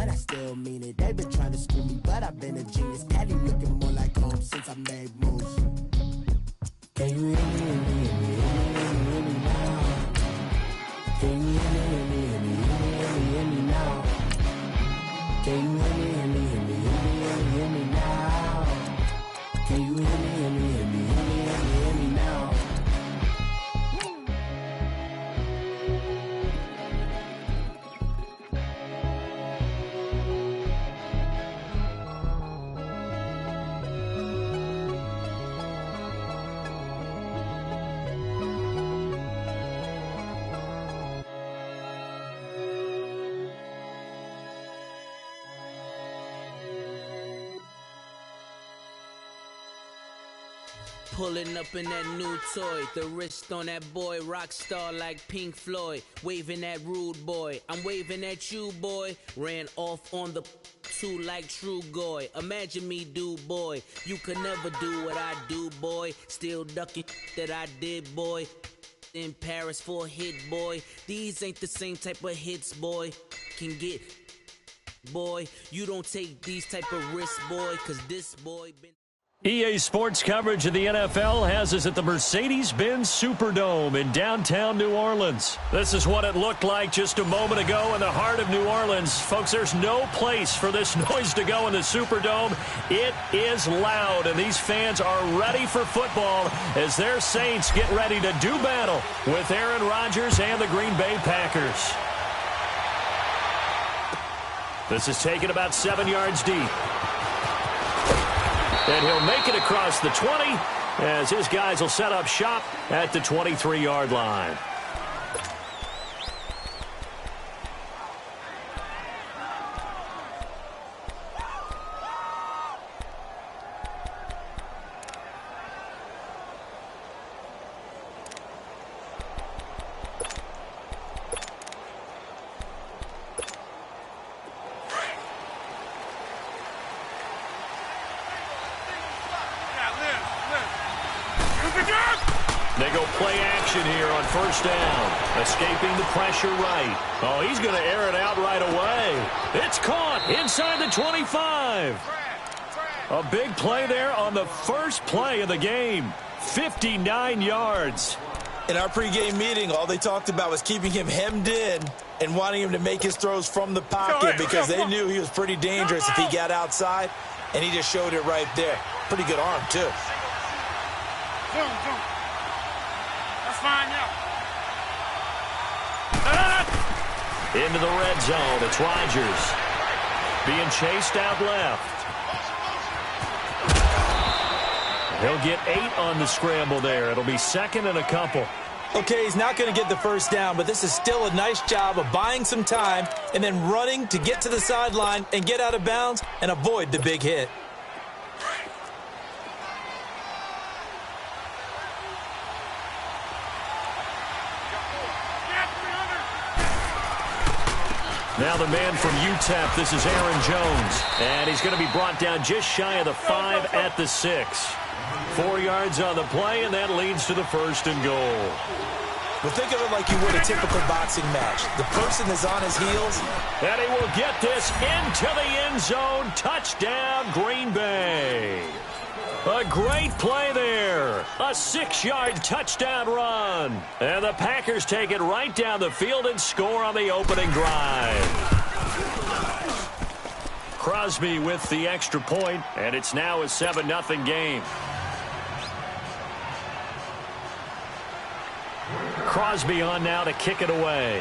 but I still mean it. They've been trying to screw me, but I've been a genius. Patty looking more like home since I made moves. Can you hear me, hear me, hear me, hear me now? Can you hear me, hear me, hear me, hear me, hear me now? Can you hear me, hear me, hear me, hear me, hear me now? Can you hear me, hear me, hear me, hear me, hear me now? Pulling up in that new toy, the wrist on that boy, rock star like Pink Floyd, waving at rude boy, I'm waving at you boy, ran off on the two like True Goy, imagine me do boy, you could never do what I do boy, still ducking that I did boy, in Paris for a hit boy, these ain't the same type of hits boy, can get boy, you don't take these type of risks boy, cause this boy been... EA Sports coverage of the NFL has us at the Mercedes-Benz Superdome in downtown New Orleans. This is what it looked like just a moment ago in the heart of New Orleans. Folks, there's no place for this noise to go in the Superdome. It is loud, and these fans are ready for football as their Saints get ready to do battle with Aaron Rodgers and the Green Bay Packers. This is taken about 7 yards deep. And he'll make it across the 20 as his guys will set up shop at the 23-yard line. They go play action here on first down. Escaping the pressure right. Oh, he's going to air it out right away. It's caught inside the 25. A big play there on the first play of the game. 59 yards. In our pregame meeting, all they talked about was keeping him hemmed in and wanting him to make his throws from the pocket because they knew he was pretty dangerous if he got outside, and he just showed it right there. Pretty good arm, too. Into the red zone. It's Rodgers being chased out left. He'll get 8 on the scramble there. It'll be second and a couple. Okay, he's not going to get the first down, but this is still a nice job of buying some time and then running to get to the sideline and get out of bounds and avoid the big hit. Now the man from UTEP, this is Aaron Jones. And he's going to be brought down just shy of the 5 at the 6. 4 yards on the play, and that leads to the first and goal. Well, think of it like you would a typical boxing match. The person is on his heels. And he will get this into the end zone. Touchdown, Green Bay. A great play there. A 6-yard touchdown run. And the Packers take it right down the field and score on the opening drive. Crosby with the extra point, and it's now a 7-0 game. Crosby on now to kick it away.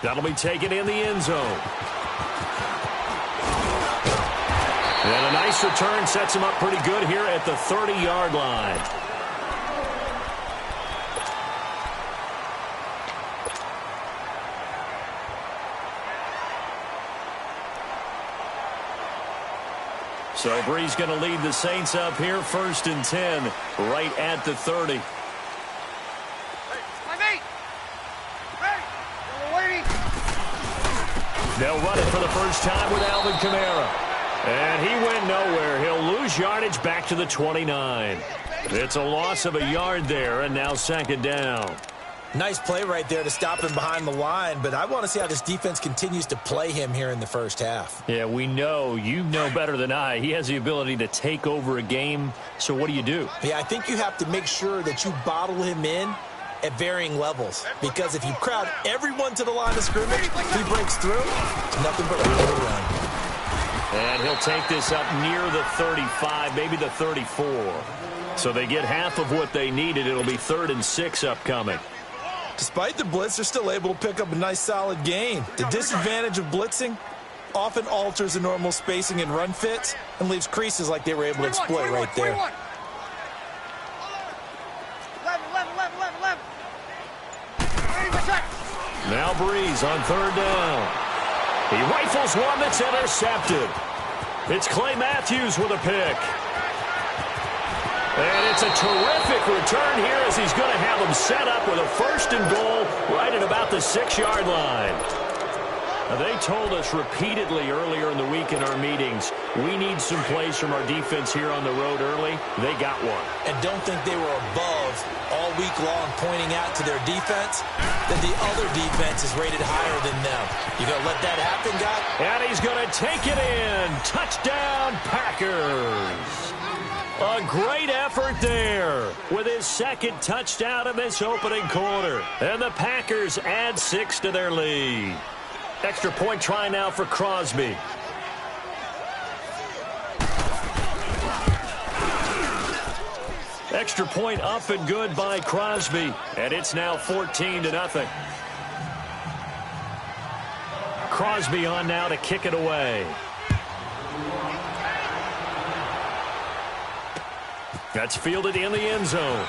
That'll be taken in the end zone. And a nice return sets him up pretty good here at the 30-yard line. So Bree's going to lead the Saints up here, 1st and 10, right at the 30. They'll run it for the first time with Alvin Kamara. And he went nowhere. He'll lose yardage back to the 29. It's a loss of a yard there, and now 2nd down. Nice play right there to stop him behind the line, but I want to see how this defense continues to play him here in the first half. Yeah, we know. You know better than I. He has the ability to take over a game, so what do you do? Yeah, I think you have to make sure that you bottle him in at varying levels, because if you crowd everyone to the line of scrimmage, he breaks through, it's nothing but room to run. And he'll take this up near the 35, maybe the 34. So they get half of what they needed. It'll be 3rd and 6 upcoming. Despite the blitz, they're still able to pick up a nice solid gain. The disadvantage of blitzing often alters the normal spacing and run fits and leaves creases like they were able to exploit right there. Now Breeze on 3rd down. He rifles one that's intercepted. It's Clay Matthews with a pick. And it's a terrific return here as he's going to have them set up with a 1st and goal right at about the 6-yard line. Now, they told us repeatedly earlier in the week in our meetings, we need some plays from our defense here on the road early. They got one. And don't think they were above all week long pointing out to their defense that the other defense is rated higher than them. You going to let that happen, guy? And he's going to take it in. Touchdown, Packers. A great effort there with his 2nd touchdown in this opening quarter. And the Packers add 6 to their lead. Extra point try now for Crosby. Extra point up and good by Crosby. And it's now 14-0. Crosby on now to kick it away. That's fielded in the end zone.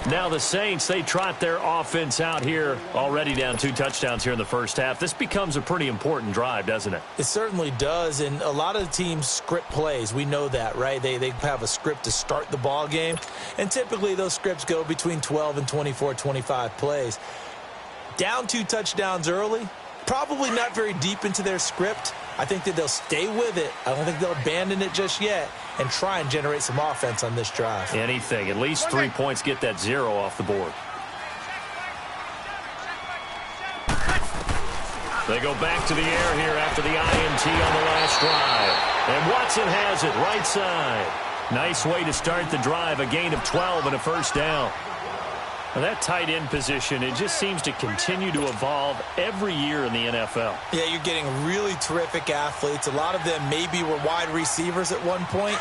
Now the Saints, they trot their offense out here, already down 2 touchdowns here in the first half. This becomes a pretty important drive, doesn't it? It certainly does, and a lot of the teams script plays. We know that, right? They have a script to start the ball game, and typically those scripts go between 12 and 24, 25 plays. Down 2 touchdowns early, probably not very deep into their script. I think that they'll stay with it. I don't think they'll abandon it just yet and try and generate some offense on this drive. Anything. At least 3 points, get that 0 off the board. They go back to the air here after the INT on the last drive. And Watson has it right side. Nice way to start the drive. A gain of 12 and a 1st down. Well, that tight end position, it just seems to continue to evolve every year in the NFL. Yeah, you're getting really terrific athletes. A lot of them maybe were wide receivers at one point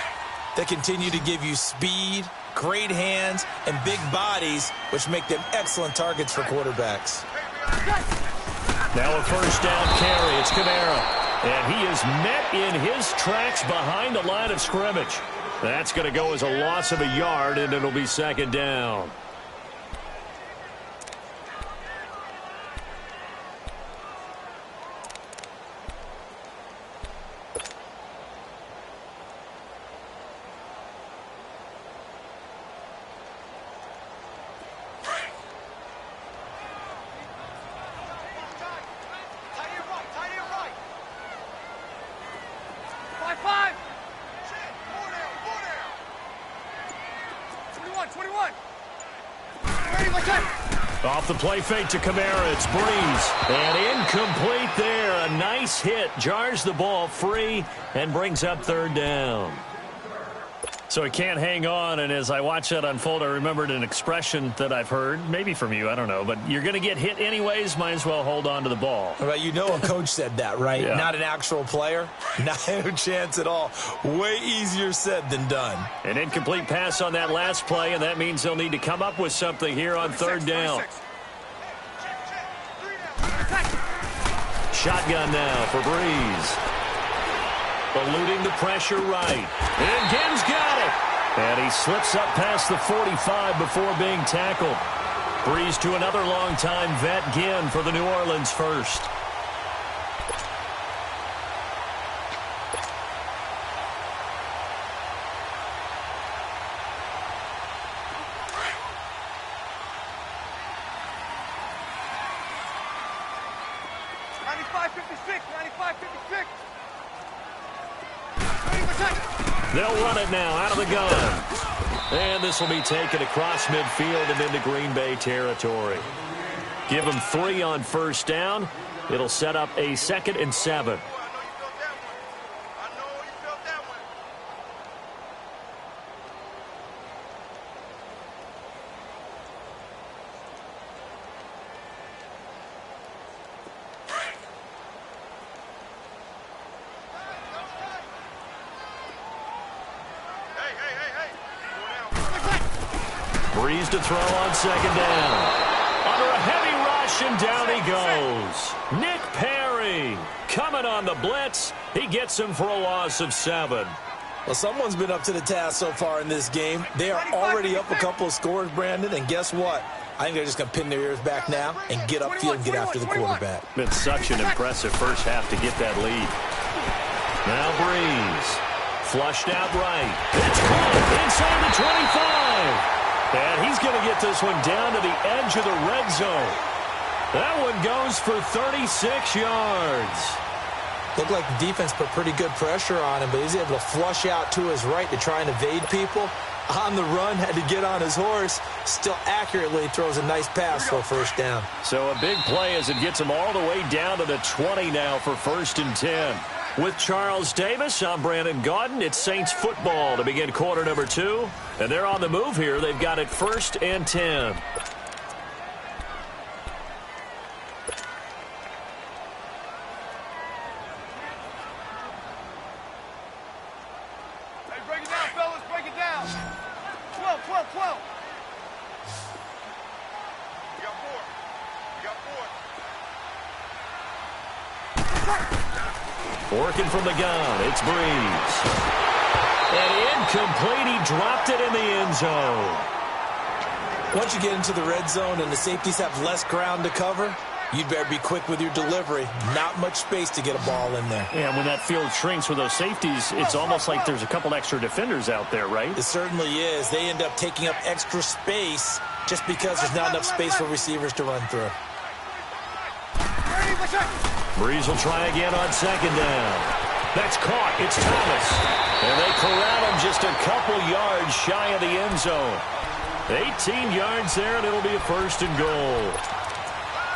that continue to give you speed, great hands, and big bodies, which make them excellent targets for quarterbacks. Now a 1st down carry. It's Kamara. And he is met in his tracks behind the line of scrimmage. That's going to go as a loss of a yard, and it'll be 2nd down. Off the play fake to Kamara, it's Breeze. And incomplete there. A nice hit. Jars the ball free and brings up 3rd down. So he can't hang on, and as I watch that unfold, I remembered an expression that I've heard, maybe from you, I don't know, but you're going to get hit anyways, might as well hold on to the ball. Well, you know a coach said that, right? Yeah. Not an actual player. Not a chance at all. Way easier said than done. An incomplete pass on that last play, and that means they'll need to come up with something here on 3rd down. Shotgun now for Breeze. Eluding the pressure right. And Ginn's got it. And he slips up past the 45 before being tackled. Breeze to another long-time vet, Ginn, for the New Orleans first. They'll run it now out of the gun. And this will be taken across midfield and into Green Bay territory. Give them 3 on first down. It'll set up a 2nd and 7. Breeze to throw on 2nd down. Under a heavy rush, and down he goes. Nick Perry coming on the blitz. He gets him for a loss of 7. Well, someone's been up to the task so far in this game. They are already up a couple of scores, Brandon, and guess what? I think they're just going to pin their ears back now and get upfield and get after the quarterback. Been such an impressive first half to get that lead. Now Breeze. Flushed out right. It's caught inside the 25. And he's going to get this one down to the edge of the red zone. That one goes for 36 yards. Looked like the defense put pretty good pressure on him, but he's able to flush out to his right to try and evade people. On the run, had to get on his horse. Still accurately throws a nice pass for a first down. So a big play as it gets him all the way down to the 20 now for 1st and 10. With Charles Davis, I'm Brandon Gaudin. It's Saints football to begin quarter number 2. And they're on the move here. They've got it 1st and 10. Hey, break it down, fellas. Break it down. 12, 12, 12. We got 4. We got 4. Working from the gun, it's Breeze. And incomplete, he dropped it in the end zone. Once you get into the red zone and the safeties have less ground to cover, you'd better be quick with your delivery. Not much space to get a ball in there. Yeah, when that field shrinks with those safeties, it's almost like there's a couple extra defenders out there, right? It certainly is. They end up taking up extra space just because there's not enough space for receivers to run through. Breeze will try again on 2nd down. That's caught. It's Thomas. And they corral him just a couple yards shy of the end zone. 18 yards there, and it'll be a 1st and goal.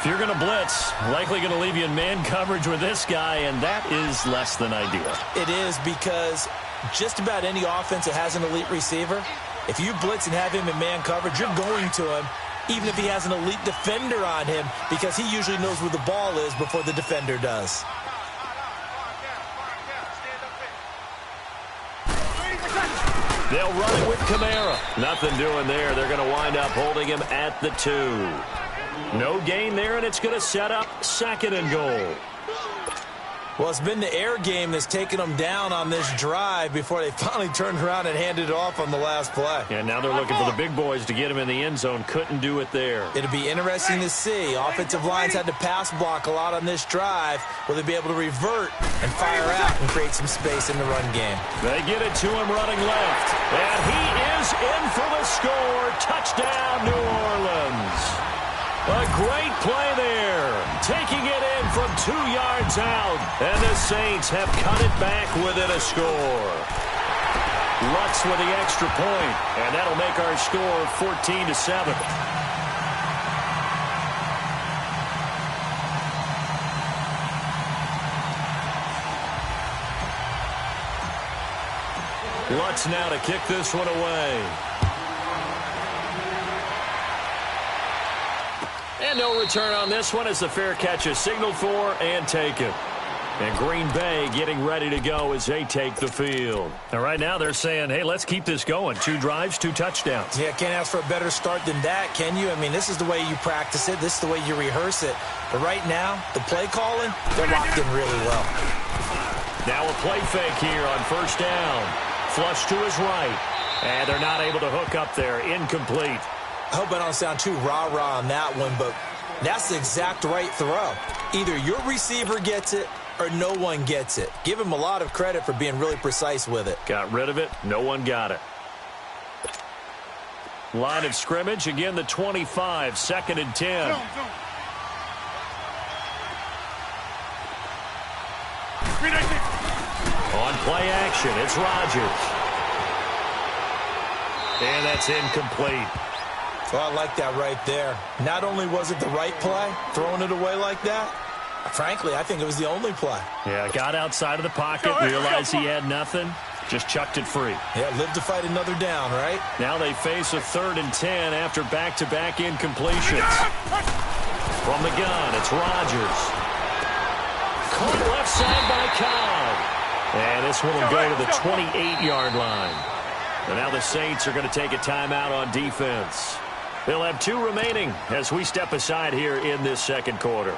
If you're going to blitz, likely going to leave you in man coverage with this guy, and that is less than ideal. It is, because just about any offense that has an elite receiver, if you blitz and have him in man coverage, you're going to him, even if he has an elite defender on him, because he usually knows where the ball is before the defender does. They'll run it with Kamara. Nothing doing there. They're going to wind up holding him at the 2. No gain there, and it's going to set up 2nd and goal. Well, it's been the air game that's taken them down on this drive before they finally turned around and handed it off on the last play. And now they're looking for the big boys to get him in the end zone. Couldn't do it there. It'll be interesting to see. Offensive lines had to pass block a lot on this drive. Will they be able to revert and fire out and create some space in the run game? They get it to him running left. And he is in for the score. Touchdown, New Orleans. A great play there. Taking it in from 2 yards out. And the Saints have cut it back within a score. Lutz with the extra point. And that'll make our score 14-7. Lutz now to kick this one away. And no return on this one as the fair catch is signaled for and taken. And Green Bay getting ready to go as they take the field. And right now they're saying, hey, let's keep this going. 2 drives, 2 touchdowns. Yeah, can't ask for a better start than that, can you? I mean, this is the way you practice it. This is the way you rehearse it. But right now, the play calling, they're locked in really well. Now a play fake here on 1st down. Flush to his right. And they're not able to hook up there. Incomplete. I hope I don't sound too rah-rah on that one, but that's the exact right throw. Either your receiver gets it or no one gets it. Give him a lot of credit for being really precise with it. Got rid of it. No one got it. Line of scrimmage. Again, the 25. 2nd and 10. On play action, it's Rodgers. And that's incomplete. Well, I like that right there. Not only was it the right play, throwing it away like that, frankly, I think it was the only play. Yeah, got outside of the pocket, realized he had nothing, just chucked it free. Yeah, live to fight another down, right? Now they face a 3rd and 10 after back-to-back incompletions. From the gun, it's Rodgers. Caught left side by Cobb. And this one will go to the 28-yard line. And now the Saints are going to take a timeout on defense. They'll have 2 remaining as we step aside here in this second quarter.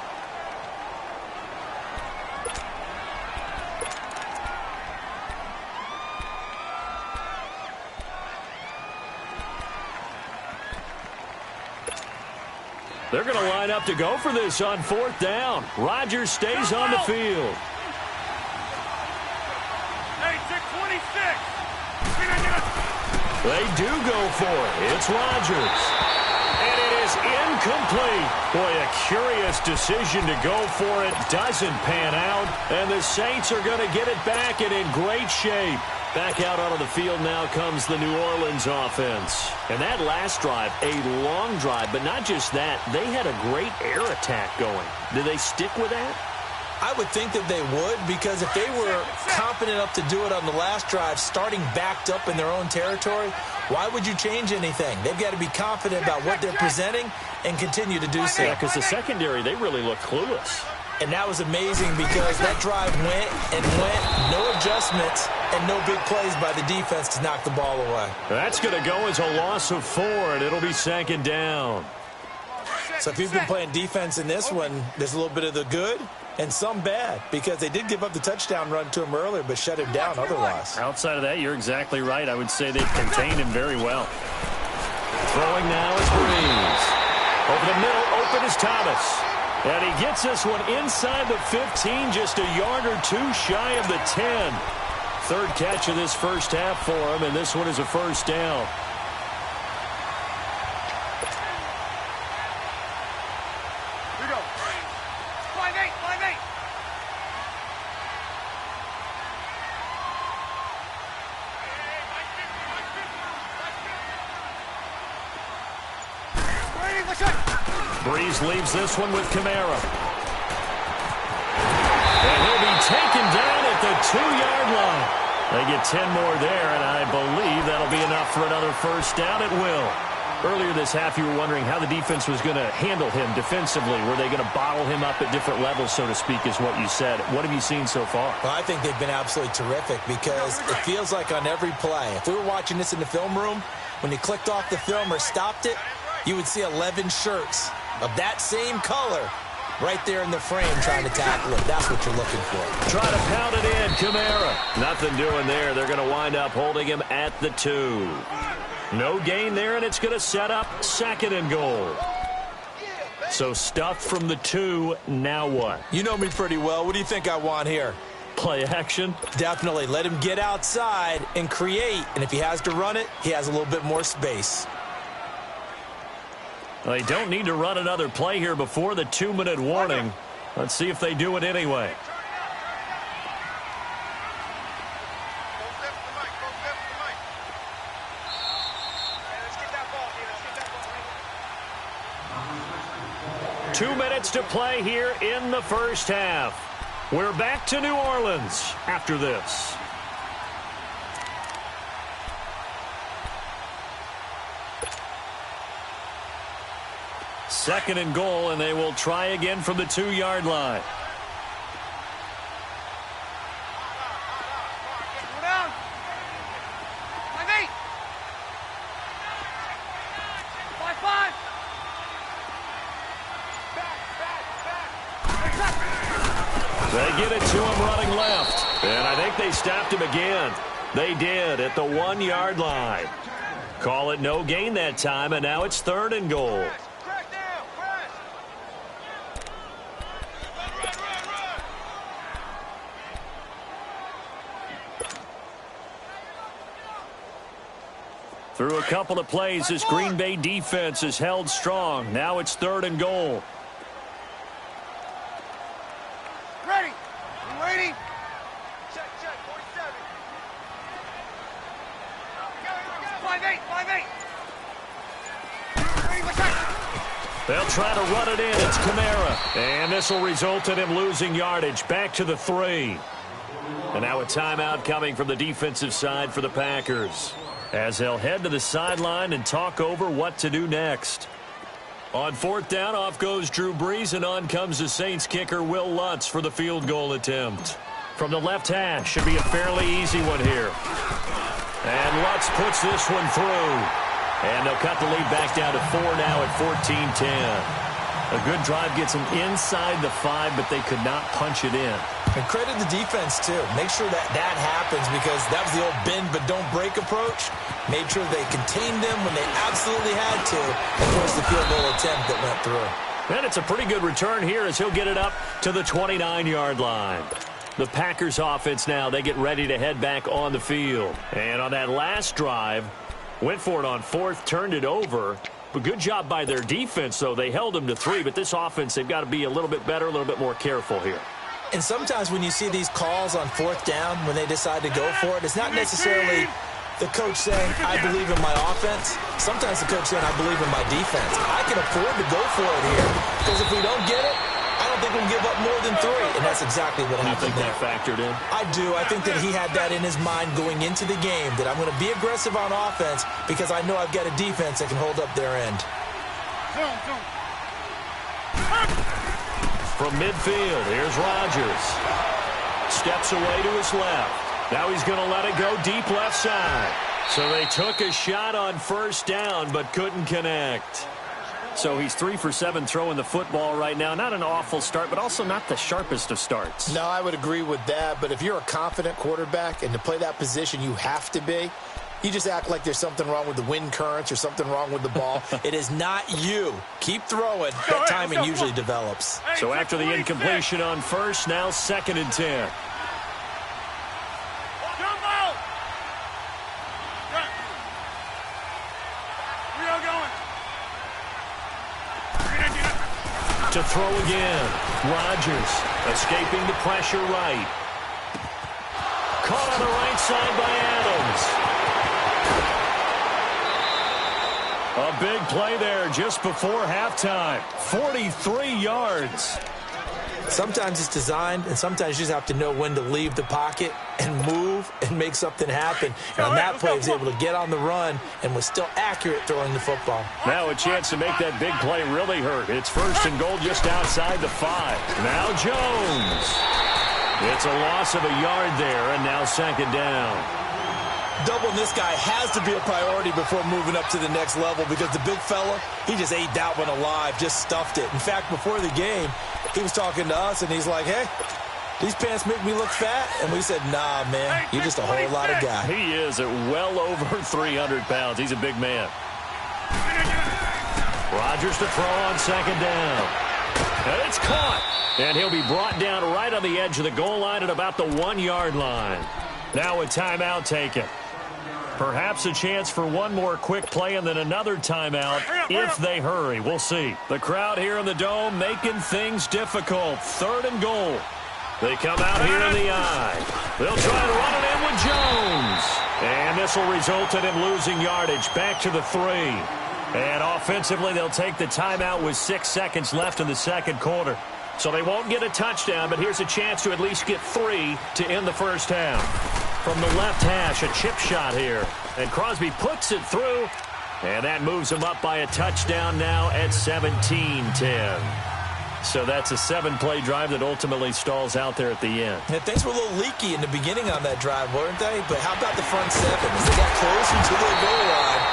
They're going to line up to go for this on 4th down. Rodgers stays on the field. Hey, 626. They do go for it. It's Rodgers. And it is incomplete. Boy, a curious decision to go for it. Doesn't pan out. And the Saints are going to get it back and in great shape. Back out onto the field now comes the New Orleans offense. And that last drive, a long drive, but not just that. They had a great air attack going. Do they stick with that? I would think that they would, because if they were confident enough to do it on the last drive, starting backed up in their own territory, why would you change anything? They've got to be confident about what they're presenting and continue to do so. Yeah, because the secondary, they really look clueless. And that was amazing because that drive went and went, no adjustments, and no big plays by the defense to knock the ball away. That's going to go as a loss of 4, and it'll be 2nd down. So if you've been playing defense in this one, there's a little bit of the good and some bad, because they did give up the touchdown run to him earlier, but shut him down otherwise. Outside of that, you're exactly right. I would say they've contained him very well. Throwing now is Breeze. Over the middle, open is Thomas. And he gets this one inside the 15, just a yard or 2 shy of the 10. 3rd catch of this first half for him, and this one is a 1st down. Here we go. 5-8, 5-8. Breeze leaves this one with Kamara. And he'll be taken down at the 2-yard line. They get 10 more there, and I believe that'll be enough for another 1st down. It will. Earlier this half, you were wondering how the defense was going to handle him defensively. Were they going to bottle him up at different levels, so to speak, is what you said. What have you seen so far? Well, I think they've been absolutely terrific, because it feels like on every play, if we were watching this in the film room, when you clicked off the film or stopped it, you would see 11 shirts of that same color right there in the frame trying to tackle him. That's what you're looking for. Try to pound it in, Kamara. Nothing doing there. They're going to wind up holding him at the 2. No gain there, and it's going to set up 2nd and goal. So stuffed from the 2, now what? You know me pretty well. What do you think I want here? Play action? Definitely. Let him get outside and create, and if he has to run it, he has a little bit more space. They don't need to run another play here before the 2-minute warning. Let's see if they do it anyway. Let's 2 minutes to play here in the first half. We're back to New Orleans after this. Second and goal, and they will try again from the 2-yard line. Go down. 5-8. 5-5. They get it to him running left. And I think they stopped him again. They did at the 1-yard line. Call it no gain that time, and now it's 3rd and goal. Through a couple of plays, this Green Bay defense is held strong. Now it's 3rd and goal. Ready. You waiting? Check, 47. 5-8. They'll try to run it in. It's Kamara. And this will result in him losing yardage. Back to the 3. And now a timeout coming from the defensive side for the Packers, as they'll head to the sideline and talk over what to do next. On 4th down, off goes Drew Brees, and on comes the Saints kicker Will Lutz for the field goal attempt. From the left hash, should be a fairly easy one here. And Lutz puts this one through. And they'll cut the lead back down to 4 now at 14-10. A good drive gets them inside the 5, but they could not punch it in. And credit the defense, too. Make sure that happens, because that was the old bend but don't break approach. Made sure they contained them when they absolutely had to, and forced the field goal attempt that went through. And it's a pretty good return here as he'll get it up to the 29-yard line. The Packers offense now, they get ready to head back on the field. And on that last drive, went for it on 4th, turned it over. But good job by their defense, though. They held them to 3, but this offense, they've got to be a little bit better, a little bit more careful here. And sometimes when you see these calls on 4th down, when they decide to go for it, it's not necessarily the coach saying, I believe in my offense. Sometimes the coach saying, I believe in my defense. I can afford to go for it here, because if we don't get it, I don't think we'll give up more than 3, and that's exactly what happened there. You think that factored in? I do. I think that he had that in his mind going into the game, that I'm going to be aggressive on offense because I know I've got a defense that can hold up their end. From midfield, here's Rodgers. Steps away to his left. Now he's going to let it go deep left side. So they took a shot on 1st down but couldn't connect. So he's 3 for 7 throwing the football right now. Not an awful start, but also not the sharpest of starts. No, I would agree with that. But if you're a confident quarterback and to play that position you have to be, you just act like there's something wrong with the wind currents or something wrong with the ball. It is not you. Keep throwing. That timing usually develops. So after the incompletion on 1st, now 2nd and 10. To throw again. Rodgers escaping the pressure right. Caught on the right side by Adams. A big play there just before halftime. 43 yards. Sometimes it's designed, and sometimes you just have to know when to leave the pocket and move and make something happen. And on that play, he was able to get on the run and was still accurate throwing the football. Now a chance to make that big play really hurt. It's 1st and goal just outside the 5. Now Jones. It's a loss of a yard there, and now 2nd down. Doubling this guy has to be a priority before moving up to the next level, because the big fella, he just ate that one alive, just stuffed it. In fact, before the game, he was talking to us, and he's like, hey, these pants make me look fat. And we said, nah, man, you're just a whole lot of guy. He is at well over 300 pounds. He's a big man. Rodgers to throw on 2nd down. And it's caught. And he'll be brought down right on the edge of the goal line at about the 1-yard line. Now a timeout taken. Perhaps a chance for one more quick play and then another timeout if they hurry. We'll see. The crowd here in the Dome making things difficult. 3rd and goal. They come out here in the eye. They'll try to run it in with Jones. And this will result in him losing yardage back to the 3. And offensively, they'll take the timeout with 6 seconds left in the 2nd quarter. So they won't get a touchdown, but here's a chance to at least get 3 to end the 1st half. From the left hash, a chip shot here. And Crosby puts it through. And that moves him up by a touchdown now at 17-10. So that's a 7-play drive that ultimately stalls out there at the end. And things were a little leaky in the beginning on that drive, weren't they? But how about the front 7? As they got closer to the goal line,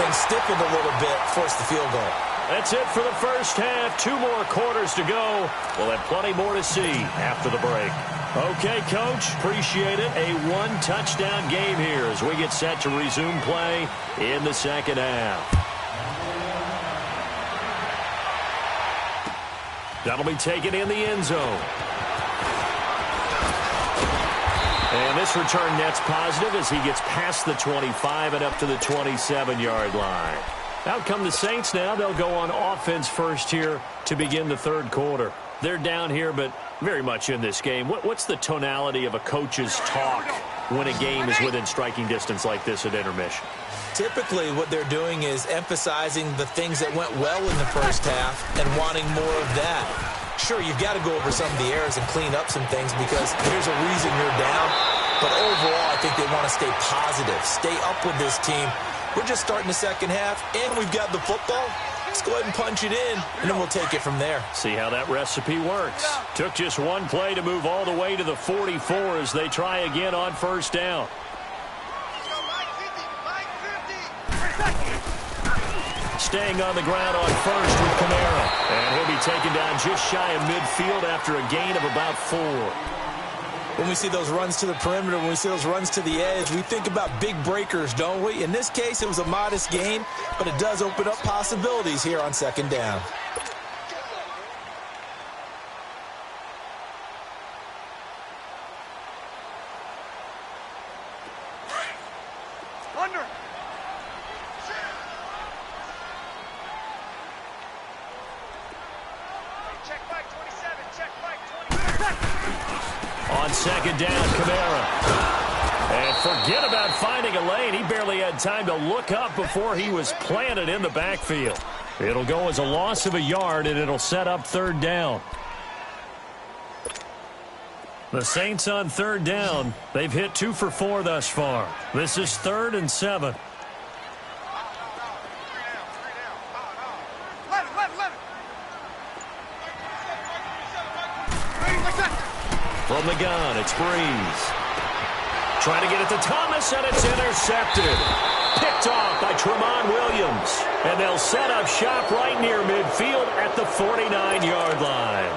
things stiffened a little bit, forced the field goal. That's it for the 1st half. 2 more quarters to go. We'll have plenty more to see after the break. Okay, Coach, appreciate it. A 1-touchdown game here as we get set to resume play in the 2nd half. That'll be taken in the end zone. And this return net's positive as he gets past the 25 and up to the 27-yard line. Out come the Saints now. They'll go on offense first here to begin the 3rd quarter. They're down here, but very much in this game. What's the tonality of a coach's talk when a game is within striking distance like this at intermission? Typically, what they're doing is emphasizing the things that went well in the first half and wanting more of that. Sure, you've got to go over some of the errors and clean up some things because here's a reason you're down. But overall, I think they want to stay positive, stay up with this team. We're just starting the second half, and we've got the football. Let's go ahead and punch it in, and then we'll take it from there. See how that recipe works. Took just one play to move all the way to the 44 as they try again on first down. Staying on the ground on first with Kamara. And he'll be taken down just shy of midfield after a gain of about 4. When we see those runs to the perimeter, when we see those runs to the edge, we think about big breakers, don't we? In this case, it was a modest gain, but it does open up possibilities here on second down. Under. Check back 27, check back 27. On second down, Kamara. And forget about finding a lane. He barely had time to look up before he was planted in the backfield. It'll go as a loss of a yard, and it'll set up third down. The Saints on third down. They've hit 2 for 4 thus far. This is 3rd and 7. From the gun, it's Breeze. Trying to get it to Thomas, and it's intercepted. Picked off by Tramon Williams. And they'll set up shop right near midfield at the 49-yard line.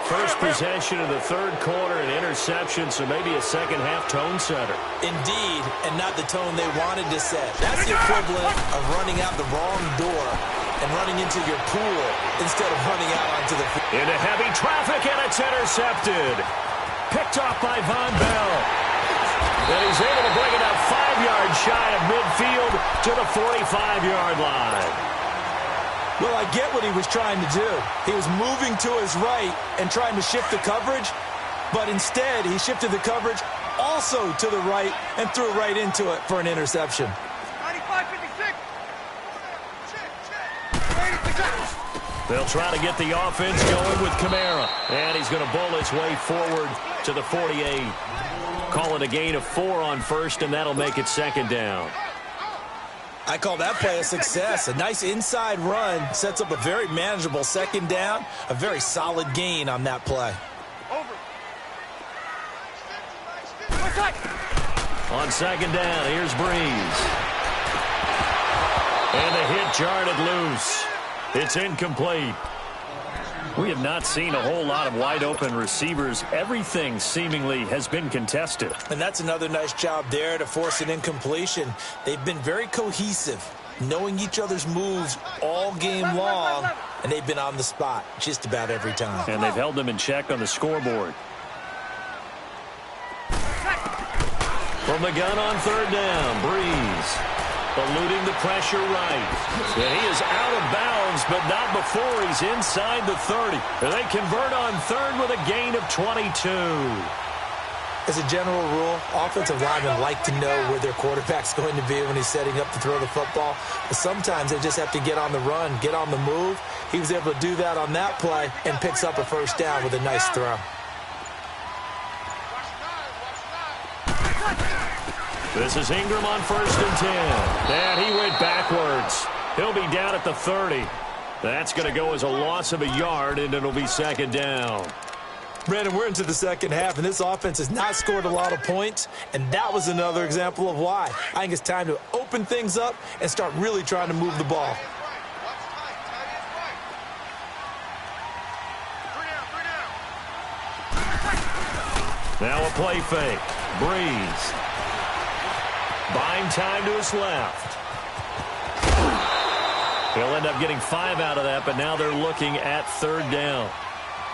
First possession of the third quarter, an interception, so maybe a second-half tone setter. Indeed, and not the tone they wanted to set. That's the equivalent of running out the wrong door and running into your pool instead of running out onto the field. Into heavy traffic, and it's intercepted. Picked off by Von Bell. And he's able to bring it up 5 yards shy of midfield to the 45-yard line. Well, I get what he was trying to do. He was moving to his right and trying to shift the coverage, but instead he shifted the coverage also to the right and threw right into it for an interception. 95-56. They'll try to get the offense going with Kamara. And he's going to bowl his way forward to the 48. Call it a gain of 4 on first, and that'll make it second down. I call that play a success. A nice inside run sets up a very manageable second down. A very solid gain on that play. Over. On second down, here's Breeze. And the hit jarred it loose. It's incomplete. We have not seen a whole lot of wide-open receivers. Everything seemingly has been contested. And that's another nice job there to force an incompletion. They've been very cohesive, knowing each other's moves all game long, and they've been on the spot just about every time. And they've held them in check on the scoreboard. From the gun on third down, Breeze. Eluding the pressure right. And he is out of bounds, but not before he's inside the 30. And they convert on third with a gain of 22. As a general rule, offensive linemen like to know where their quarterback's going to be when he's setting up to throw the football. But sometimes they just have to get on the run, get on the move. He was able to do that on that play and picks up a first down with a nice throw. This is Ingram on 1st and 10. And he went backwards. He'll be down at the 30. That's going to go as a loss of a yard, and it'll be second down. Brandon, we're into the second half, and this offense has not scored a lot of points, and that was another example of why. I think it's time to open things up and start really trying to move the ball. Now a play fake. Breeze. Buying time to his left. He'll end up getting 5 out of that, but now they're looking at third down.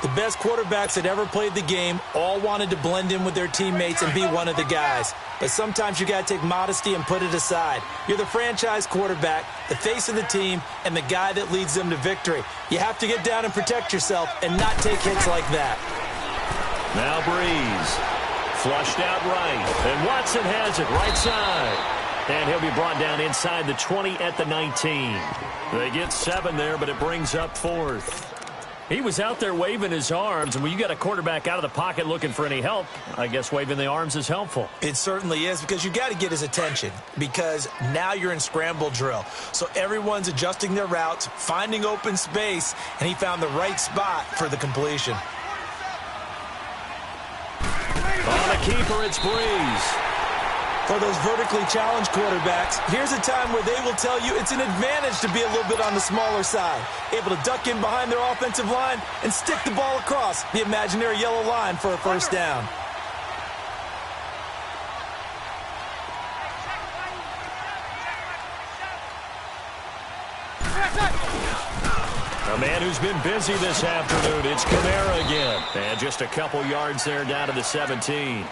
The best quarterbacks that ever played the game all wanted to blend in with their teammates and be one of the guys. But sometimes you got to take modesty and put it aside. You're the franchise quarterback, the face of the team, and the guy that leads them to victory. You have to get down and protect yourself and not take hits like that. Now Breeze. Flushed out right. And Watson has it right side. And he'll be brought down inside the 20 at the 19. They get 7 there, but it brings up 4th. He was out there waving his arms, and when you got a quarterback out of the pocket looking for any help, I guess waving the arms is helpful. It certainly is, because you got to get his attention, because now you're in scramble drill. So everyone's adjusting their routes, finding open space, and he found the right spot for the completion. On the keeper, it's Breeze. For those vertically challenged quarterbacks, here's a time where they will tell you it's an advantage to be a little bit on the smaller side, able to duck in behind their offensive line and stick the ball across the imaginary yellow line for a first down. A man who's been busy this afternoon, it's Kamara again. And just a couple yards there down to the 17.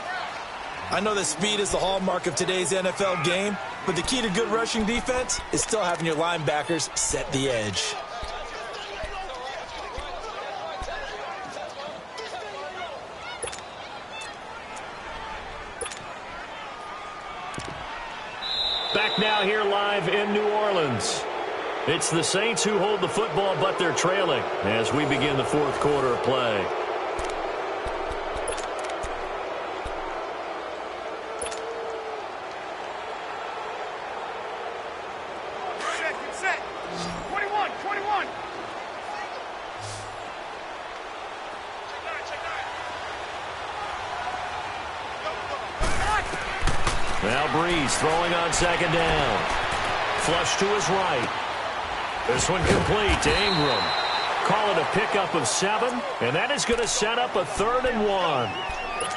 I know that speed is the hallmark of today's NFL game, but the key to good rushing defense is still having your linebackers set the edge. Back now here live in New Orleans. It's the Saints who hold the football, but they're trailing as we begin the 4th quarter of play. Set. 21. Now Breeze throwing on 2nd down. Flush to his right. This one complete to Ingram. Call it a pickup of 7, and that is going to set up a 3rd and 1.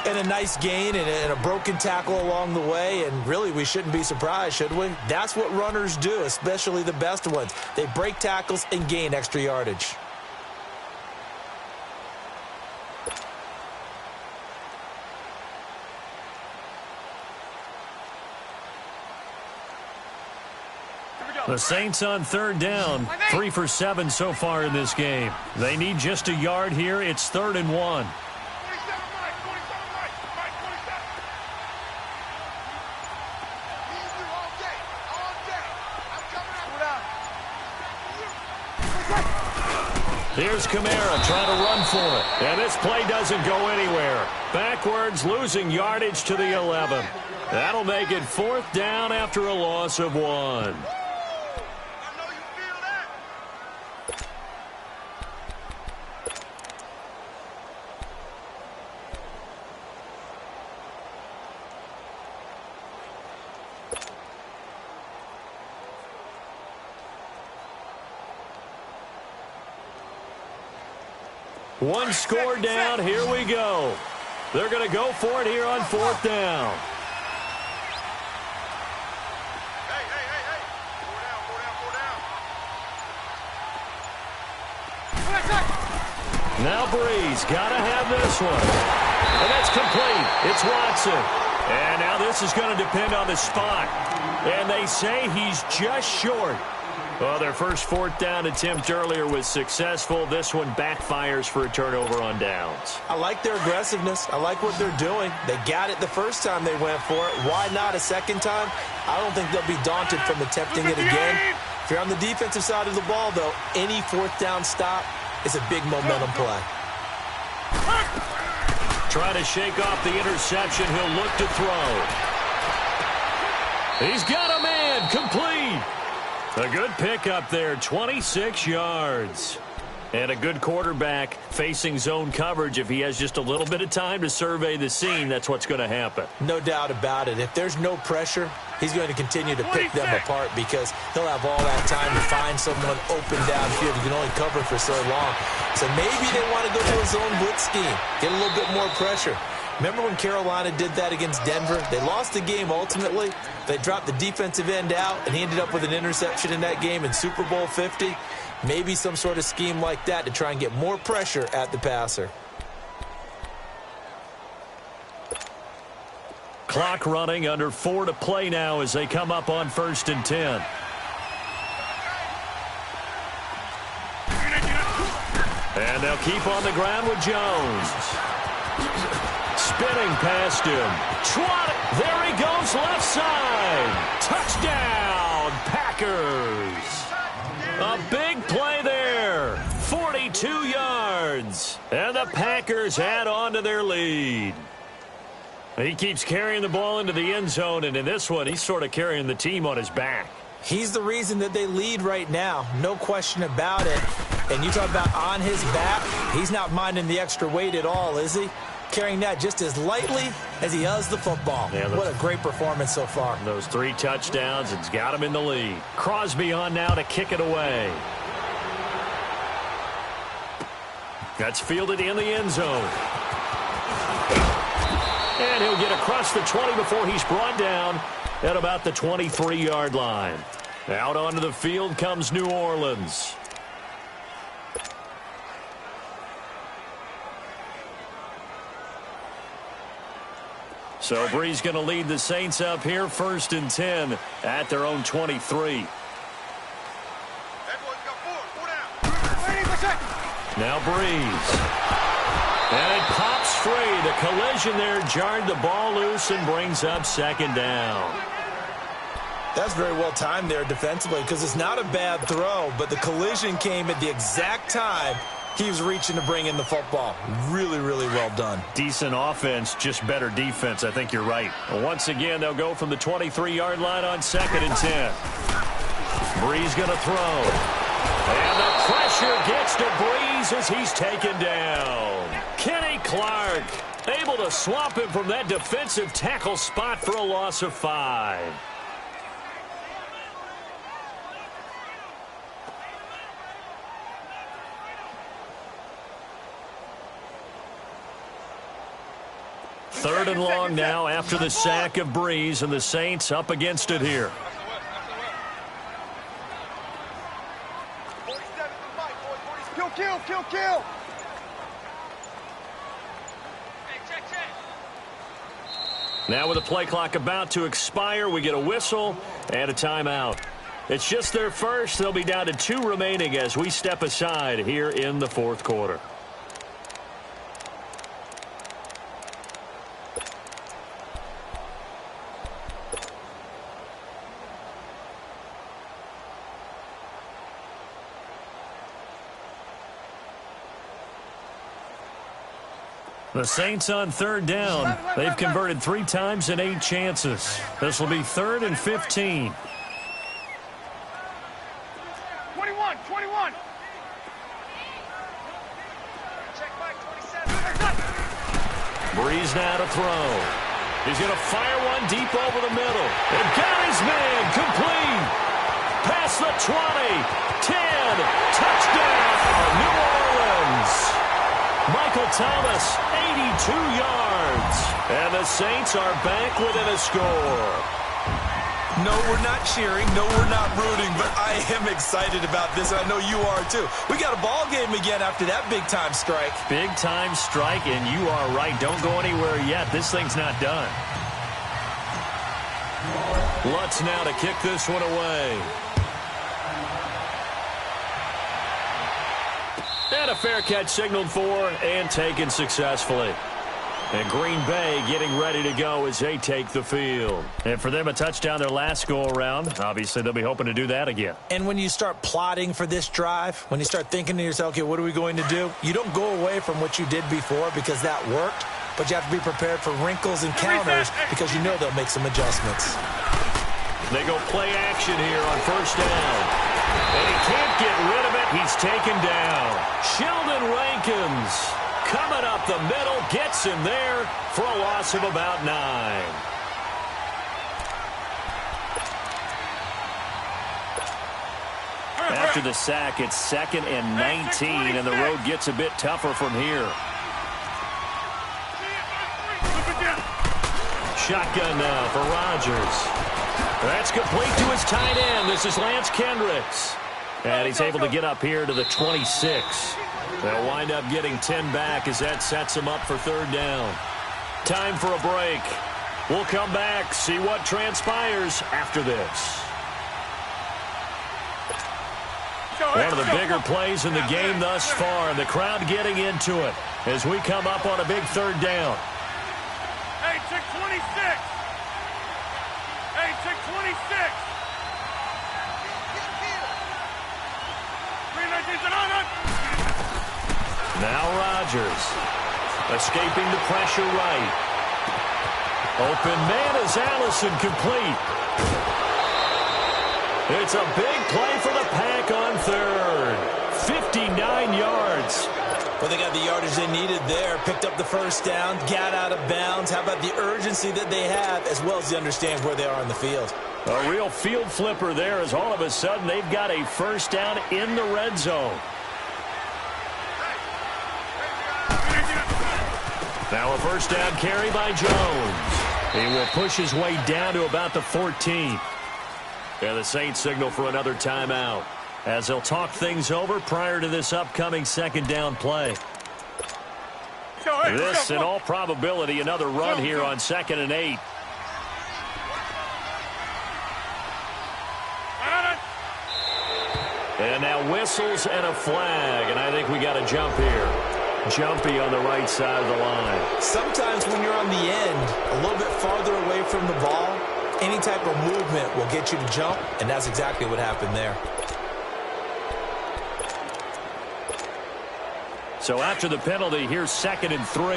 And a nice gain and a broken tackle along the way, and really we shouldn't be surprised, should we? That's what runners do, especially the best ones. They break tackles and gain extra yardage. The Saints on 3rd down, 3 for 7 so far in this game. They need just a yard here. It's 3rd and 1. Here's Kamara trying to run for it. And this play doesn't go anywhere. Backwards, losing yardage to the 11. That'll make it 4th down after a loss of 1. One score down. Here we go. They're going to go for it here on 4th down. Now Breeze got to have this one. And that's complete. It's Watson. And now this is going to depend on the spot. And they say he's just short. Well, their first 4th down attempt earlier was successful. This one backfires for a turnover on downs. I like their aggressiveness. I like what they're doing. They got it the first time they went for it. Why not a second time? I don't think they'll be daunted from attempting it again. If you're on the defensive side of the ball, though, any 4th down stop is a big momentum play. Trying to shake off the interception. He'll look to throw. He's got a man. Complete. A good pickup there, 26 yards. And a good quarterback facing zone coverage. If he has just a little bit of time to survey the scene, that's what's going to happen. No doubt about it. If there's no pressure, he's going to continue to pick them apart because he'll have all that time to find someone open downfield. He can only cover for so long. So maybe they want to go to a zone blitz scheme, get a little bit more pressure. Remember when Carolina did that against Denver? They lost the game ultimately. They dropped the defensive end out, and he ended up with an interception in that game in Super Bowl 50. Maybe some sort of scheme like that to try and get more pressure at the passer. Clock running, under 4 to play now as they come up on 1st and 10. And they'll keep on the ground with Jones. spinning past him. There he goes, left side. Touchdown, Packers. A big play there. 42 yards. And the Packers add on to their lead. He keeps carrying the ball into the end zone, and in this one, he's sort of carrying the team on his back. He's the reason that they lead right now. No question about it. And you talk about on his back, he's not minding the extra weight at all, is he? Carrying that just as lightly as he does the football. Yeah, what a great performance so far. Those 3 touchdowns, it's got him in the lead. Crosby on now to kick it away. That's fielded in the end zone. And he'll get across the 20 before he's brought down at about the 23-yard line. Out onto the field comes New Orleans. So Bree's going to lead the Saints up here, 1st and 10 at their own 23. Now Breeze. And it pops free. The collision there jarred the ball loose and brings up 2nd down. That's very well timed there defensively because it's not a bad throw, but the collision came at the exact time he was reaching to bring in the football. Really, really well done. Decent offense, just better defense. I think you're right. Once again, they'll go from the 23-yard line on 2nd and 10. Breeze going to throw. And the pressure gets to Breeze as he's taken down. Kenny Clark able to swamp him from that defensive tackle spot for a loss of 5. Third and long now after the sack of Breeze, and the Saints up against it here. Kill. Now with the play clock about to expire, we get a whistle and a timeout. It's just their first. They'll be down to 2 remaining as we step aside here in the 4th quarter. The Saints on 3rd down. They've converted 3 times in 8 chances. This will be 3rd and 15. 21. Check back, 27. Breeze now to throw. He's going to fire one deep over the middle. And got his man complete. Past the 20. 10. Touchdown, New Orleans. Michael Thomas, 82 yards. And the Saints are back within a score. No, we're not cheering. No, we're not rooting. But I am excited about this. I know you are, too. We got a ball game again after that big-time strike. Big-time strike, and you are right. Don't go anywhere yet. This thing's not done. Lutz now to kick this one away. And a fair catch signaled for and taken successfully. And Green Bay getting ready to go as they take the field. And for them, a touchdown their last go-around. Obviously, they'll be hoping to do that again. And when you start plotting for this drive, when you start thinking to yourself, okay, what are we going to do? You don't go away from what you did before because that worked, but you have to be prepared for wrinkles and counters because you know they'll make some adjustments. They go play action here on 1st down. And he can't get rid of it. He's taken down. Sheldon Rankins coming up the middle, gets him there for a loss of about 9. After the sack, it's 2nd and 19, and the road gets a bit tougher from here. Shotgun now for Rodgers. That's complete to his tight end. This is Lance Kendricks. And he's able to get up here to the 26. They'll wind up getting 10 back as that sets him up for 3rd down. Time for a break. We'll come back, see what transpires after this. One of the bigger plays in the game thus far, and the crowd getting into it as we come up on a big 3rd down. Hey, check 26. 319's an on. Now Rodgers. Escaping the pressure right. Open man is Allison complete. It's a big play for the Pack on third. 59 yards. Well, they got the yardage they needed there. Picked up the first down, got out of bounds. How about the urgency that they have, as well as they understand where they are on the field? A real field flipper there, as all of a sudden they've got a first down in the red zone. Now a first down carry by Jones. He will push his way down to about the 14. And the Saints signal for another timeout, as they'll talk things over prior to this upcoming second down play. This, in all probability, another run here on 2nd and 8. And now whistles and a flag, and I think we got a jump here. Jumpy on the right side of the line. Sometimes when you're on the end, a little bit farther away from the ball, any type of movement will get you to jump, and that's exactly what happened there. So after the penalty, here's 2nd and 3.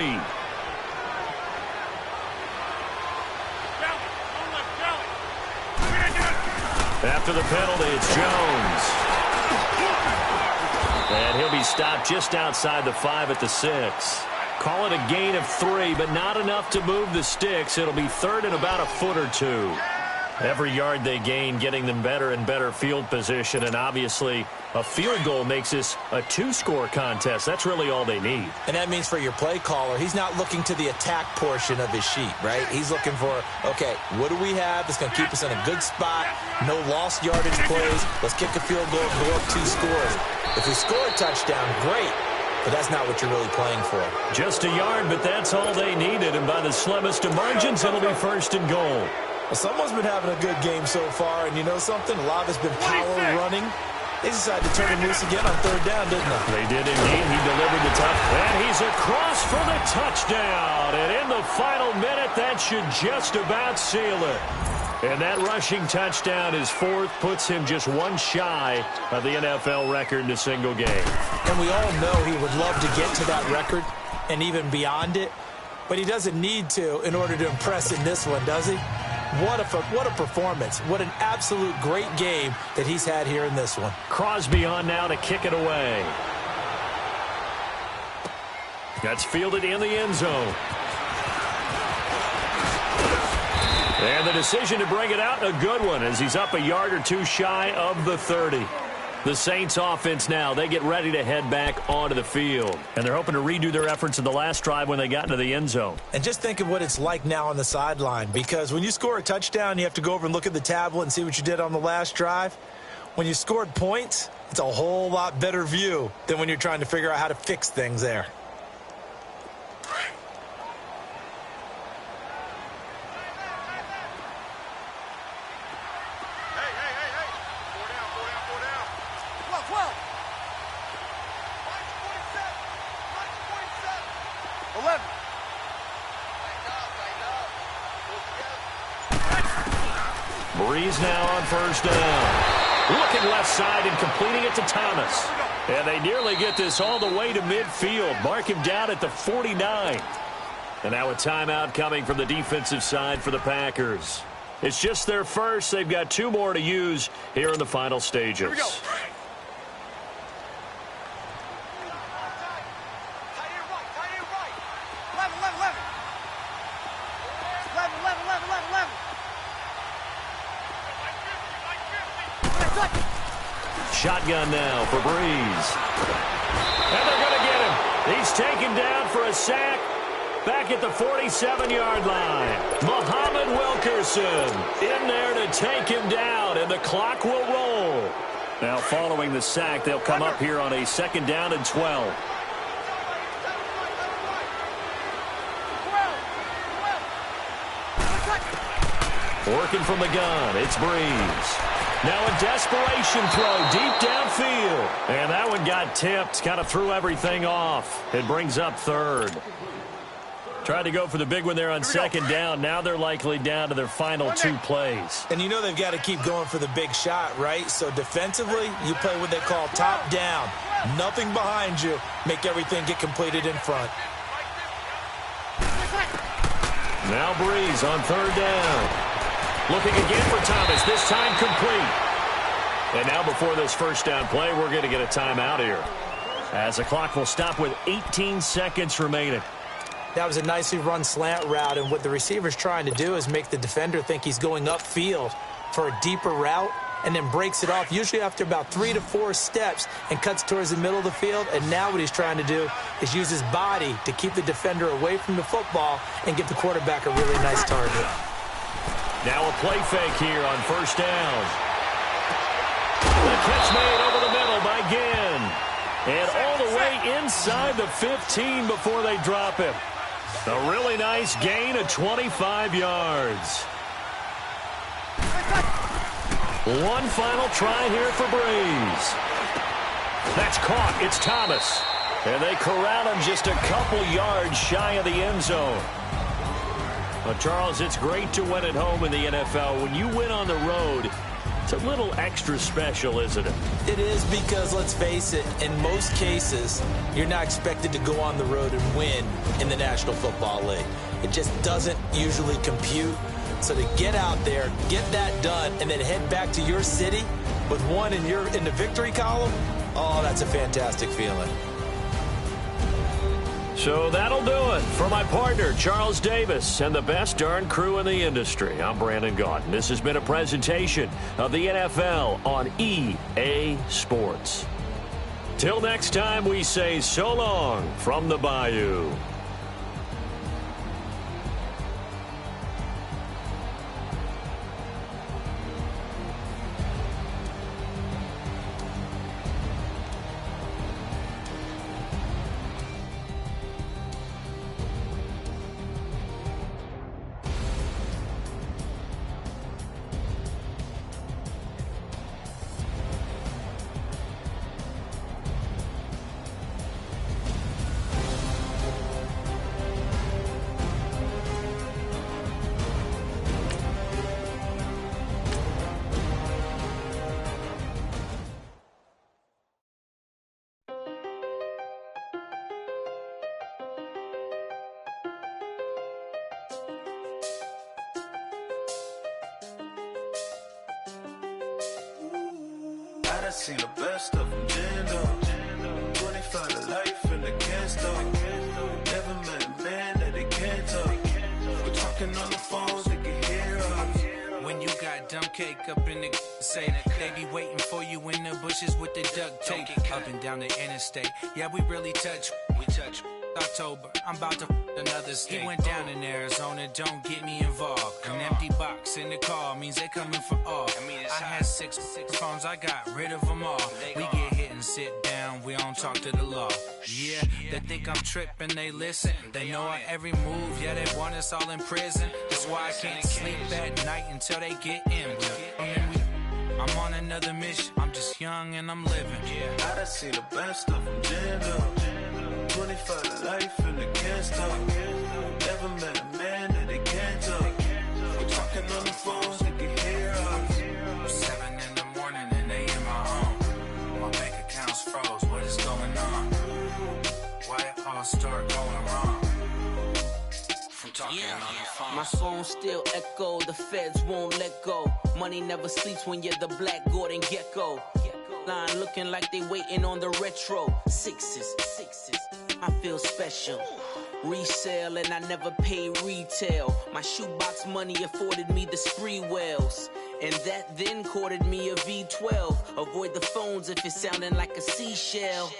After the penalty, it's Jones. And he'll be stopped just outside the 5 at the 6. Call it a gain of 3, but not enough to move the sticks. It'll be 3rd and about a foot or 2. Every yard they gain, getting them better and better field position, and obviously a field goal makes this a 2-score contest. That's really all they need. And that means for your play caller, he's not looking to the attack portion of his sheet, right? He's looking for, okay, what do we have that's going to keep us in a good spot? No lost yardage plays. Let's kick a field goal and go up 2 scores. If we score a touchdown, great. But that's not what you're really playing for. Just a yard, but that's all they needed. And by the slimmest of margins, it'll be 1st and goal. Well, someone's been having a good game so far, and you know something? A lot of it's been power running. They decided to turn him loose again on 3rd down, didn't they? They did indeed. He delivered the touchdown. And he's across for the touchdown. And in the final minute, that should just about seal it. And that rushing touchdown, his 4th, puts him just 1 shy of the NFL record in a single game. And we all know he would love to get to that record and even beyond it. But he doesn't need to in order to impress in this one, does he? What a performance. What an absolute great game that he's had here in this one. Crosby on now to kick it away. That's fielded in the end zone. And the decision to bring it out, a good one, as he's up a yard or 2 shy of the 30. The Saints offense now, they get ready to head back onto the field. And they're hoping to redo their efforts in the last drive when they got into the end zone. And just think of what it's like now on the sideline, because when you score a touchdown, you have to go over and look at the tablet and see what you did on the last drive. When you scored points, it's a whole lot better view than when you're trying to figure out how to fix things there. Breeze now on 1st down. Looking left side and completing it to Thomas. And they nearly get this all the way to midfield. Mark him down at the 49. And now a timeout coming from the defensive side for the Packers. It's just their first. They've got 2 more to use here in the final stages. Here we go. Shotgun now for Breeze. And they're going to get him. He's taken down for a sack back at the 47-yard line. Muhammad Wilkerson in there to take him down, and the clock will roll. Now following the sack, they'll come up here on a 2nd down and 12. Working from the gun, it's Breeze. Now a desperation throw deep downfield. And that one got tipped, kind of threw everything off. It brings up 3rd. Tried to go for the big one there on second down. Now they're likely down to their final 2 plays. And you know they've got to keep going for the big shot, right? So defensively, you play what they call top down. Nothing behind you. Make everything get completed in front. Now Breeze on third down. Looking again for Thomas, this time complete. And now before this first down play, we're going to get a timeout here, as the clock will stop with 18 seconds remaining. That was a nicely run slant route, and what the receiver's trying to do is make the defender think he's going upfield for a deeper route, and then breaks it off, usually after about 3 to 4 steps, and cuts towards the middle of the field. And now what he's trying to do is use his body to keep the defender away from the football and give the quarterback a really nice target. Now a play fake here on first down. The catch made over the middle by Ginn. And all the way inside the 15 before they drop him. A really nice gain of 25 yards. One final try here for Breeze. That's caught. It's Thomas. And they corral him just a couple yards shy of the end zone. Well, Charles, it's great to win at home in the NFL. When you win on the road, it's a little extra special, isn't it? It is, because, let's face it, in most cases, you're not expected to go on the road and win in the National Football League. It just doesn't usually compute. So to get out there, get that done, and then head back to your city with one in the victory column, oh, that's a fantastic feeling. So that'll do it for my partner, Charles Davis, and the best darn crew in the industry. I'm Brandon Gaudin. This has been a presentation of the NFL on EA Sports. Till next time, we say so long from the Bayou. I seen the best of them, Jando. 25 to life and they can't stop. Never met a man that they can't talk. We're talking on the phones, they can hear us. When you got dumb cake up in the say, they be waiting for you in the bushes with the duct tape. Up and down the interstate, yeah, we really touch. We touch. October, I'm about to another state. He went down in Arizona, don't get me involved. An empty box in the car means they coming for all. I had six phones, I got rid of them all. We get hit and sit down, we don't talk to the law. Yeah, they think I'm tripping, they listen. They know our every move, yeah, they want us all in prison. That's why I can't sleep at night until they get in. I'm on another mission, I'm just young and I'm living. Yeah, I done seen the best of them, Jando. 25 to life and they can't stop. Never met a man that they can't talk. We're talking on the phones, they can hear us. 7 in the morning and they in my home. My bank account's froze, what is going on? Why it all start going wrong? From talking on the phone. My phone still echo, the feds won't let go. Money never sleeps when you're the Black Gordon Gecko. Line looking like they waiting on the retro. Sixes, I feel special. Resale and I never pay retail. My shoebox money afforded me the spree wells. And that then courted me a V12. Avoid the phones if it's sounding like a seashell.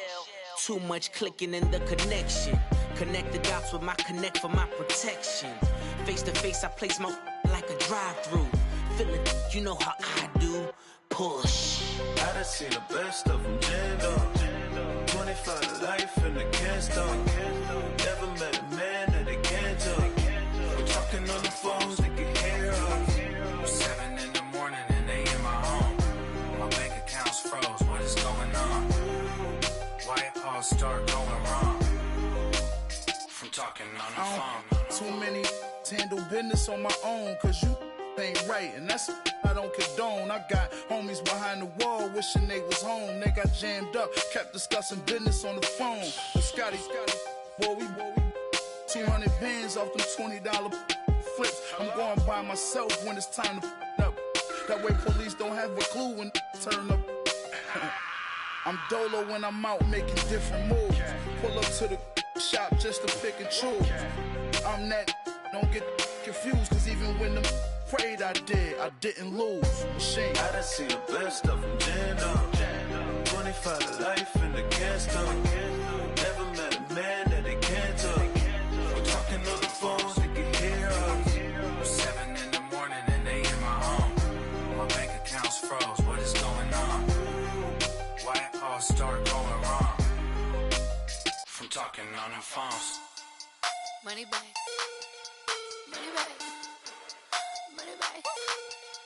Too much clicking in the connection. Connect the dots with my connect for my protection. Face to face I place my like a drive-through. Feel it, you know how I do. Push. I done seen the best of them, Jando. 25 to life and they can't stop. Never met a man that they can't talk. We're talking on the phones, they can hear us. 7 in the morning and they in my home. My bank account's froze, what is going on? Why it all start going wrong? From talking on the phone. Too many handle business on my own, cause you ain't right, and that's I don't condone. I got homies behind the wall wishing they was home. They got jammed up, kept discussing business on the phone. But Scotty, boy, we 200 bands off them $20 flips. I'm going by myself when it's time to up. That way police don't have a clue when turn up. I'm dolo when I'm out making different moves. Pull up to the shop just to pick and choose. I'm that, don't get confused, cause even when them prayed I didn't lose. Machine. I done seen the best of them jammed up. 25 to life in the gas up. Never met a man that they can't talk. We're talking on the phones, they can hear us. 7 in the morning and they in my home. My bank account's froze, what is going on? Why it all start going wrong? From talking on the phones. Money back. Money back. Money back.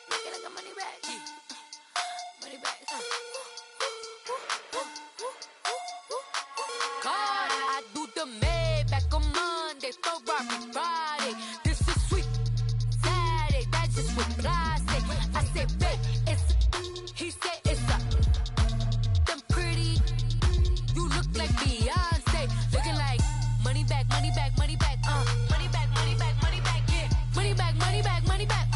Make it like a money back. Money back. God, I do the Maybach on Monday, Ferrari Friday. This is sweet Saturday, that's just what I say. I say, babe, it's he said it's a them pretty. You look like Beyonce, looking like money back, money back, money back, money back, money back, money back, yeah, money back, money back, money back,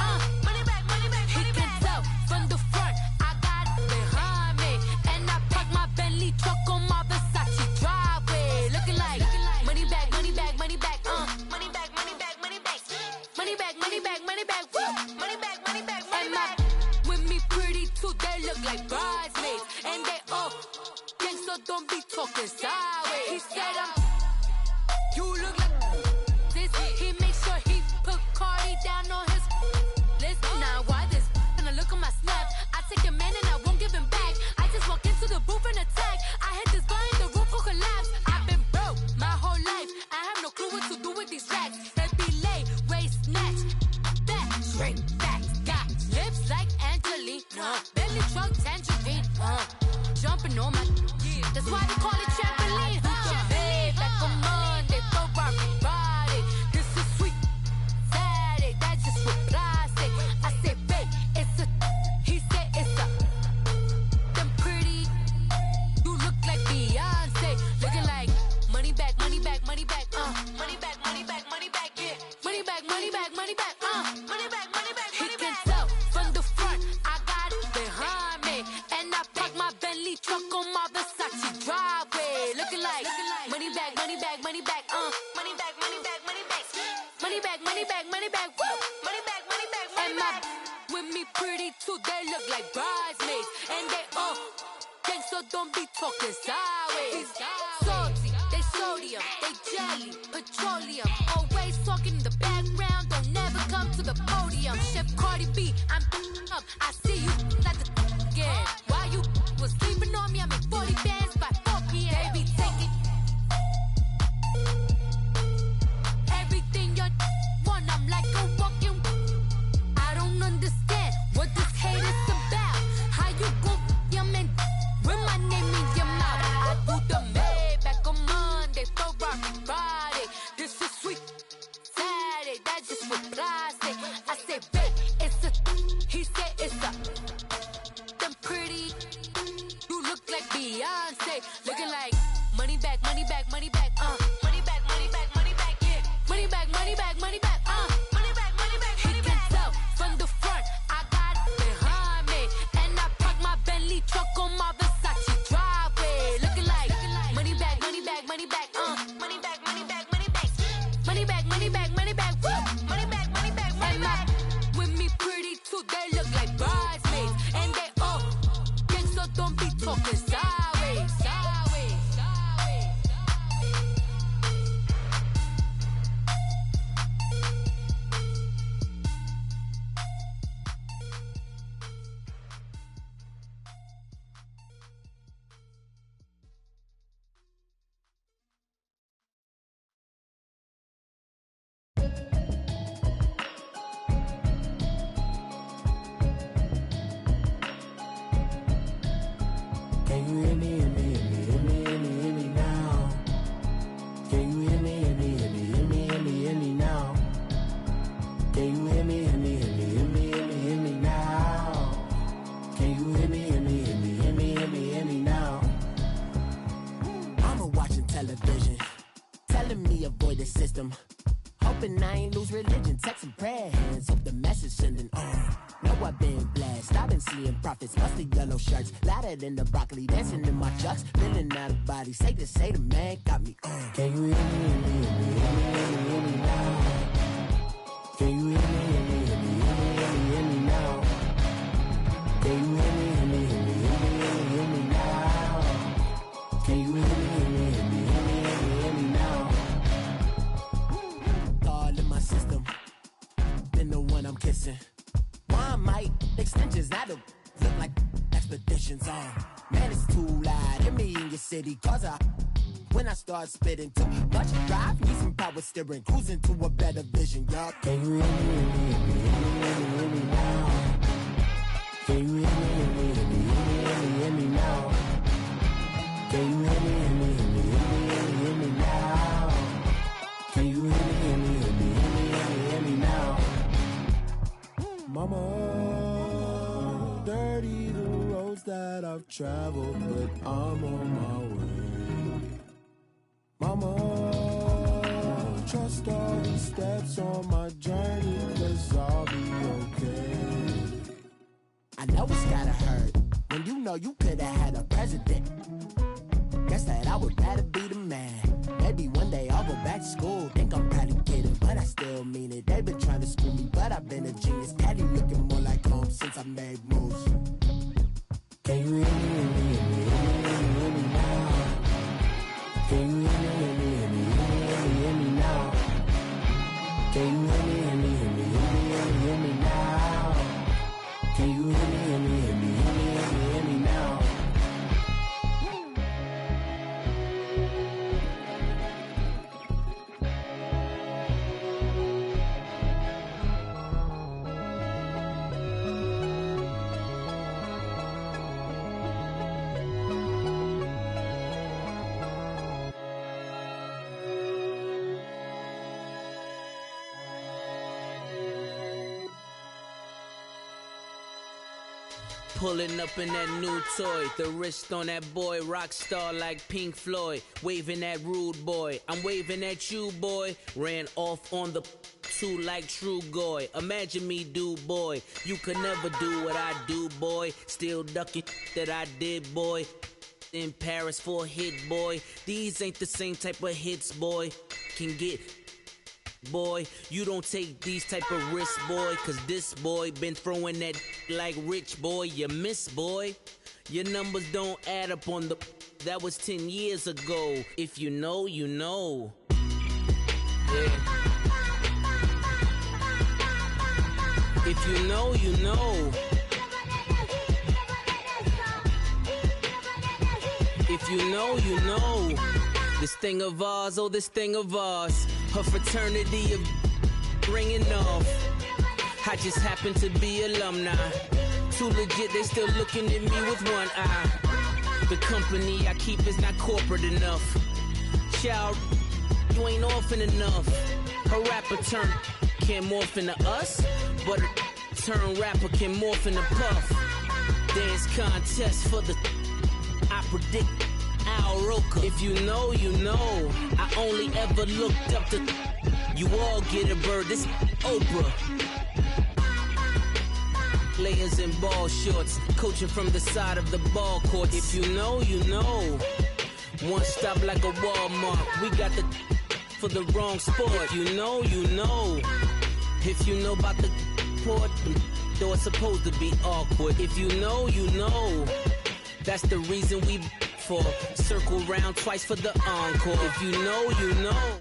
money back, money back. He can tell from the front, I got it behind me, and I park my Bentley truck on my Versace driveway, looking like money back, money back, money back, money back, money back, money back, money back, money back, money back, money back, money back, money back. With me pretty too, they look like bridesmaids, and they all gang, so don't be talking sideways. He said you look like this. He makes sure he put Cardi down on his list. Now why this? And I look on my snap. I take a man and I won't give him back. I just walk into the booth and attack. I hit this button, the roof will collapse. I've been broke my whole life. I have no clue what to do with these racks. That be late, waist snatch, back, straight back. Got lips like Angelina, belly truck tangerine, jumping on my. That's why they call it trampoline. Back on Monday, Ferrari Friday. This is sweet Saturday, that's just what I say. I say, babe, it's a. He said it's a. Them pretty. You look like Beyonce, looking like money back, money back, money back, money back, money back, money back, yeah, money back, money back, money back, money back, money back. He can tell from the front, I got it behind me, and I park my Bentley truck on my Versace driveway, looking like money back, money back, money back, money back, money back, money back, money back, money back, money back, money back, money back, money back. With me pretty too, they look like bridesmaids, and they all gang, so don't be talking sideways. Salty, they sodium, they jelly, petroleum, always talking in the background, don't never come to the podium. Chef Cardi B, I'm up, I see you at the again. While you was sleeping on me, I make 40 bands by 4 p.m. Baby, take it. Everything you want, I'm like a walking. I don't understand what this hate is about. How you go your man with my name in your mouth? I do the Maybach on Monday, Ferrari Friday. This is sweet Saturday, that's just what I say. I say, babe, it's a. He said it's a. Them pretty. You look like Beyonce, looking like money back, money back, money back, money back, money back, money back, yeah, money back, money back, money back, money back, money back. He can tell from the front, I got it behind me, and I park my Bentley truck on my Versace driveway, looking like money back, money back, money back, money back, money back, money back, money back, money back, money back, money back, money back, money back. With me pretty too, they look like bridesmaids, and they all gang, so don't be talking sideways, sideways, sideways. Can you hear me, hear me, hear me, hear me, hear me now? Can you hear me, hear me, hear me, system. Hoping I ain't lose religion, text and prayer hands. Hope the message sending on. Know I've been blessed. I've been seeing prophets, mostly yellow shirts. Louder than the broccoli, dancing in my chucks. Feeling out of body, say the man got me on. Can you hear me, hear me, hear me now? Can you hear me, hear me, hear me, hear me now? Can you hear me, hear me, hear me, hear me now? Can you hear me, hear me, hear me, hear me now? All in my system, been the one I'm kissing. Why might extensions that'll look like expeditions on? Man, it's too loud. Hear me in your city, cause when I start spitting too much drive, need some power steering, cruising to a better vision, y'all. Can you hear me, hear me, hear me, hear me now? Can you hear me, hear me, hear me, hear me now? Can you hear me, hear me, hear me, hear me now? Can you hear me, hear me, hear me, hear me now? Mama, dirty the roads that I've traveled, but I'm on my way. Mama, trust all the steps on my journey, 'cause I'll be okay. I know it's gotta hurt when you know you could've had a president. Guess that I would rather be the man. Maybe one day I'll go back to school. Think I'm probably kidding, but I still mean it. They've been trying to school me, but I've been a genius. Patty looking more like home since I made moves. Can you hear me, hear me, hear me, hear me now? Can you hear me, hear me, hear me, hear me now? Can you hear me, hear me, hear me, hear me now? Can you hear me, hear me, hear me, hear me now? Pulling up in that new toy, the wrist on that boy, rock star like Pink Floyd, waving at rude boy, I'm waving at you boy, ran off on the two like true goy, imagine me do boy, you could never do what I do boy, still ducking that I did boy, in Paris for a hit boy, these ain't the same type of hits boy, can get boy, you don't take these type of risks, boy, 'cause this boy been throwing that like rich boy, you miss, boy. Your numbers don't add up on the, that was 10 years ago. If you know, you know. Yeah. If you know, you know. If you know, you know. This thing of ours, oh, this thing of ours. Her fraternity of ringing off. I just happen to be alumni. Too legit, they still looking at me with one eye. The company I keep is not corporate enough. Child, you ain't orphan enough. Her rapper turn can't morph into us, but a turn rapper can morph into Puff. Dance contest for the, I predict Al Roker. If you know, you know. I only ever looked up to, you all get a bird, this Oprah. Players in ball shorts, coaching from the side of the ball court. If you know, you know. One stop like a Walmart, we got the for the wrong sport. If you know, you know. If you know about the port, though it's supposed to be awkward. If you know, you know. That's the reason we for circle round twice for the encore. If you know, you know.